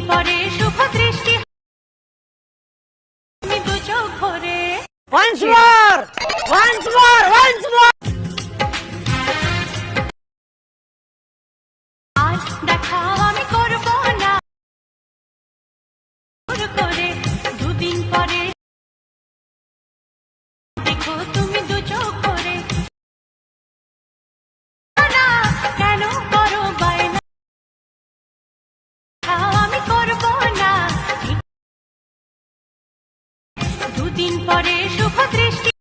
পরে শুভ দৃষ্টি তুমি দু চোখ ভরে Once more! Once more! Once more! আজ দেখা আমি করব না জোর করে দুদিন পরে দেখো তুমি দু চোখ ভরে না কেন করো বায়না আমি করব না দুদিন পরে শুভ দৃষ্টি